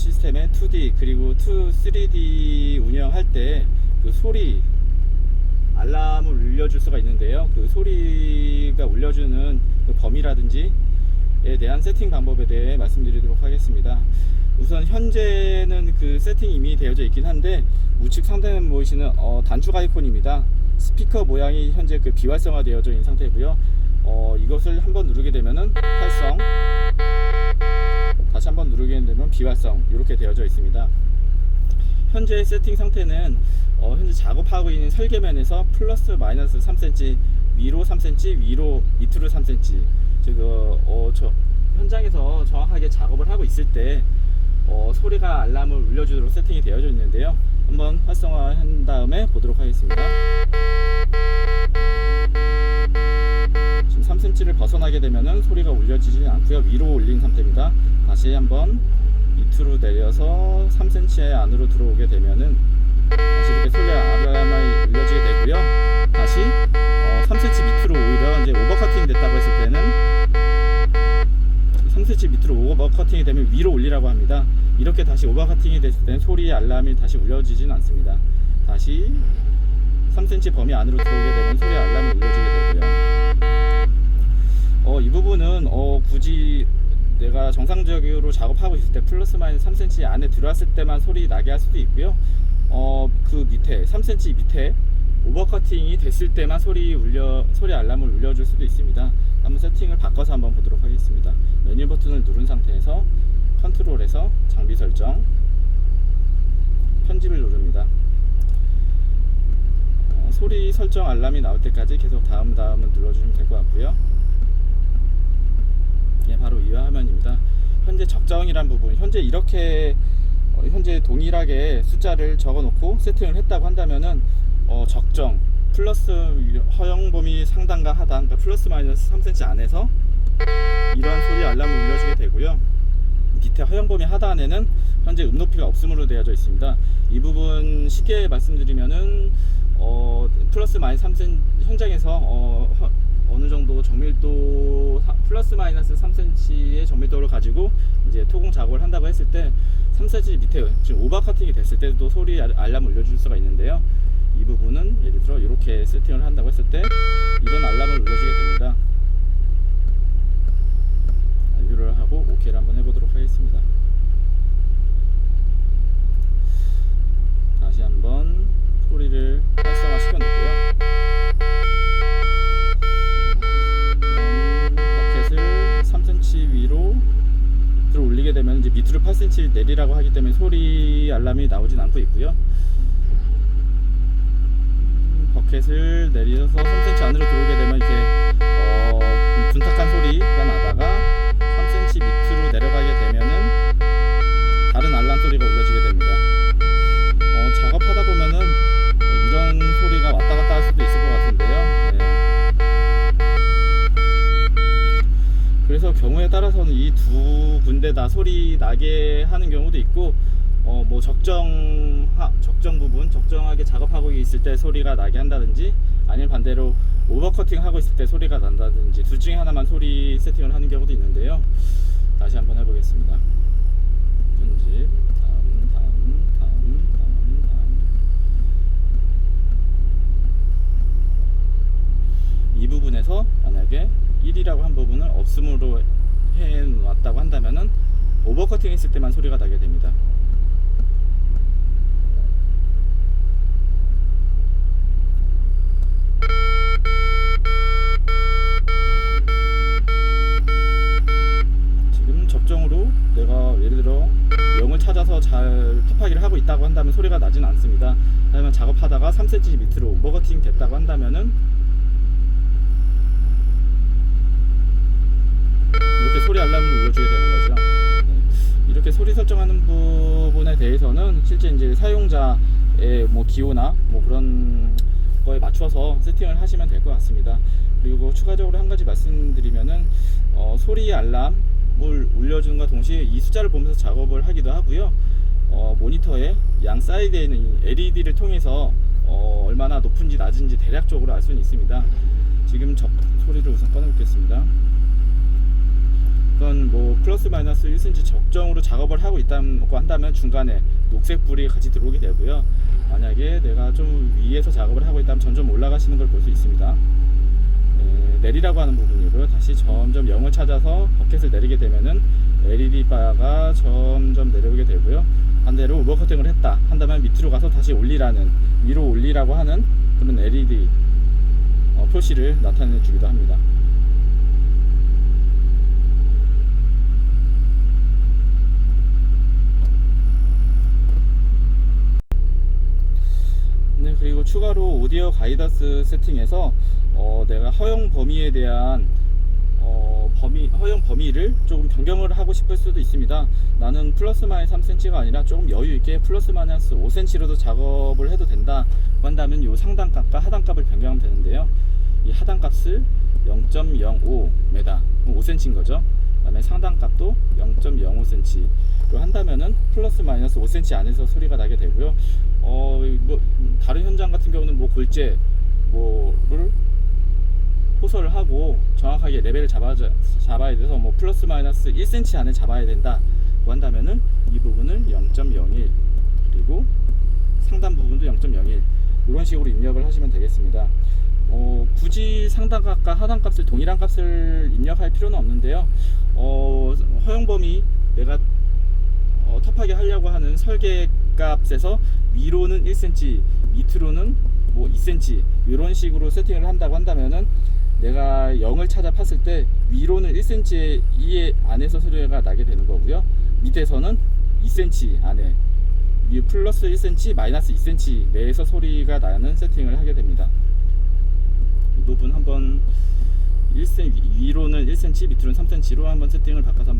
시스템의 2D 그리고 3D 운영할 때 그 소리 알람을 울려줄 수가 있는데요. 그 소리가 울려주는 그 범위라든지에 대한 세팅 방법에 대해 말씀드리도록 하겠습니다. 우선 현재는 그 세팅이 이미 되어져 있긴 한데 우측 상단에 보이시는 단축 아이콘입니다. 스피커 모양이 현재 그 비활성화 되어져 있는 상태고요. 이것을 한번 누르게 되면은 활성, 다시 한번 누르게 되면 비활성, 이렇게 되어져 있습니다. 현재 세팅 상태는 현재 작업하고 있는 설계면에서 플러스 마이너스 3cm, 위로 3cm, 밑으로 3cm. 저 현장에서 정확하게 작업을 하고 있을 때 소리가 알람을 울려주도록 세팅이 되어져 있는데요. 한번 활성화한 다음에 보도록 하겠습니다. 지금 3cm를 벗어나게 되면은 소리가 울려지지 않고요. 위로 올린 상태입니다. 다시 한번 밑으로 내려서 3cm 안으로 들어오게 되면은 다시 이렇게 소리 알람이 울려지게 되고요. 다시 3cm 밑으로 오히려 이제 오버커팅이 됐다고 했을 때는 3cm 밑으로 오버커팅이 되면 위로 올리라고 합니다. 이렇게 다시 오버커팅이 됐을 때는 소리 알람이 다시 울려지진 않습니다. 다시 3cm 범위 안으로 들어오게 되면 소리 알람이 울려지게 되고요. 이 부분은 굳이 내가 정상적으로 작업하고 있을 때 플러스 마이너스 3cm 안에 들어왔을 때만 소리 나게 할 수도 있고요. 그 밑에 3cm 밑에 오버커팅이 됐을 때만 소리 알람을 울려줄 수도 있습니다. 한번 세팅을 바꿔서 한번 보도록 하겠습니다. 메뉴 버튼을 누른 상태에서 컨트롤에서 장비 설정, 편집을 누릅니다. 소리 설정 알람이 나올 때까지 계속 다음을 눌러주시면 될 것 같고요. 예, 바로 이 화면입니다. 현재 적정이란 부분, 현재 이렇게 현재 동일하게 숫자를 적어놓고 세팅을 했다고 한다면은 적정 플러스 허용 범위 상단과 하단, 그러니까 플러스 마이너스 3cm 안에서 이러한 소리 알람을 울려주게 되고요. 밑에 허용 범위 하단에는 현재 높이가 없음으로 되어져 있습니다. 이 부분 쉽게 말씀드리면은 플러스 마이너스 3cm 현장에서 어느 정도 정밀도 플러스 마이너스 3cm의 정밀도를 가지고 이제 토공 작업을 한다고 했을 때 3cm 밑에 지금 오버커팅이 됐을 때도 소리 알람을 울려줄 수가 있는데요. 이 부분은 예를 들어 이렇게 세팅을 한다고 했을 때 이런 알람을 울려주게 됩니다. 완료를 하고 OK를 한번 해보도록 하겠습니다. 다시 한번 소리를 활성화 시켜 놓고요. 버켓을 3cm 위로 들어 올리게 되면 이제 밑으로 8cm 내리라고 하기 때문에 소리 알람이 나오진 않고 있고요. 버켓을 내려서 3cm 안으로 들어오게 되면 이렇게 둔탁한 소리가 나다가 3cm 밑으로 내려가게 되면은 다른 알람 소리가 울려지게 됩니다. 작업하다 보면은 이런 소리가 왔다 갔다 할 수도 있을 것 같은데요. 네. 그래서 경우에 따라서는 이 두 군데 다 소리 나게 하는 경우도 있고, 뭐 적정 부분, 적정하게 작업하고 있을 때 소리가 나게 한다든지, 아니면 반대로 오버커팅 하고 있을 때 소리가 난다든지, 둘 중에 하나만 소리 세팅을 하는 경우도 있는데요. 다시 한번 해보겠습니다. 편집, 다음. 이 부분에서 만약에 1이라고 한 부분을 없음으로 해놨다고 한다면은 오버커팅 했을 때만 소리가 나게 됩니다. 지금 적정으로 내가 예를 들어 0을 찾아서 잘 톱하기를 하고 있다고 한다면 소리가 나진 않습니다. 하지만 작업하다가 3cm 밑으로 오버커팅 됐다고 한다면은 이렇게 소리 알람을 울려주게 되는 거죠. 네. 이렇게 소리 설정하는 부분에 대해서는 실제 이제 사용자의 뭐 기호나 뭐 그런 거에 맞춰서 세팅을 하시면 될 것 같습니다. 그리고 추가적으로 한 가지 말씀드리면은 소리 알람을 울려주는 것과 동시에 이 숫자를 보면서 작업을 하기도 하고요. 모니터의 양 사이드에 있는 LED를 통해서 얼마나 높은지 낮은지 대략적으로 알 수는 있습니다. 지금 소리를 우선 꺼내 보겠습니다. 그건 뭐 플러스 마이너스 1cm 적정으로 작업을 하고 있다고 한다면 중간에 녹색 불이 같이 들어오게 되고요. 만약에 내가 좀 위에서 작업을 하고 있다면 점점 올라가시는 걸 볼 수 있습니다. 내리라고 하는 부분이고요. 다시 점점 0을 찾아서 버켓을 내리게 되면은 LED 바가 점점 내려오게 되고요. 반대로 오버커팅을 했다 한다면 밑으로 가서 다시 올리라는, 위로 올리라고 하는 그런 LED 표시를 나타내 주기도 합니다. 네, 그리고 추가로 오디오 가이던스 세팅에서 내가 허용 범위에 대한 허용 범위를 조금 변경을 하고 싶을 수도 있습니다. 나는 플러스 마이너스 3cm가 아니라 조금 여유 있게 플러스 마이너스 5cm로도 작업을 해도 된다 한다면 이 상단값과 하단값을 변경하면 되는데요. 이 하단값을 0.05m, 5cm인 거죠. 그다음에 상단값도 0.05cm로 한다면은 플러스 마이너스 5cm 안에서 소리가 나게 되고요. 뭐 다른 현장 같은 경우는 뭐 골재 뭐를 호소를 하고 정확하게 레벨을 잡아야 돼서 뭐 플러스 마이너스 1cm 안에 잡아야 된다고 한다면은 이 부분을 0.01 그리고 상단 부분도 0.01 이런 식으로 입력을 하시면 되겠습니다. 굳이 상단값과 하단값을 동일한 값을 입력할 필요는 없는데요. 허용 범위 내가 텁하게 하려고 하는 설계값에서 위로는 1cm, 밑으로는 뭐 2cm 이런 식으로 세팅을 한다고 한다면은 내가 0을 찾아 팠을 때 위로는 1cm 이 안에서 소리가 나게 되는 거고요. 밑에서는 2cm 안에 플러스 1cm, 마이너스 2cm 내에서 소리가 나는 세팅을 하게 됩니다. 이 부분 한번 1cm, 위로는 1cm, 밑으로는 3cm로 한번 세팅을 바꿔서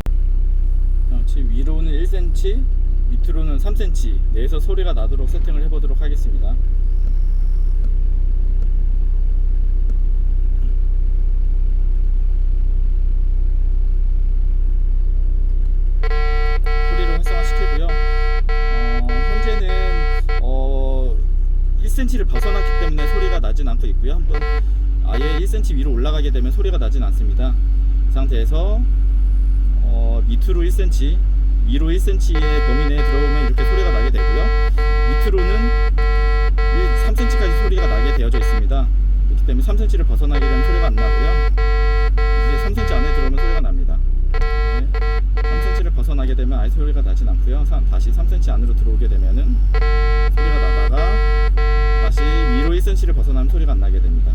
위로는 1cm, 밑으로는 3cm 내에서 소리가 나도록 세팅을 해보도록 하겠습니다. 소리를 활성화시키고요. 현재는 1cm를 벗어났기 때문에 소리가 나진 않고 있고요. 한번 아예 1cm 위로 올라가게 되면 소리가 나진 않습니다. 이 상태에서 밑으로 1cm, 위로 1cm의 범위 내에 들어오면 이렇게 소리가 나게 되고요. 밑으로는 3cm까지 소리가 나게 되어져 있습니다. 그렇기 때문에 3cm를 벗어나게 되면 소리가 안 나고요. 이제 3cm 안에 들어오면 소리가 납니다. 네. 3cm를 벗어나게 되면 아예 소리가 나진 않고요. 다시 3cm 안으로 들어오게 되면은 소리가 나다가 다시 위로 1cm를 벗어나면 소리가 안 나게 됩니다.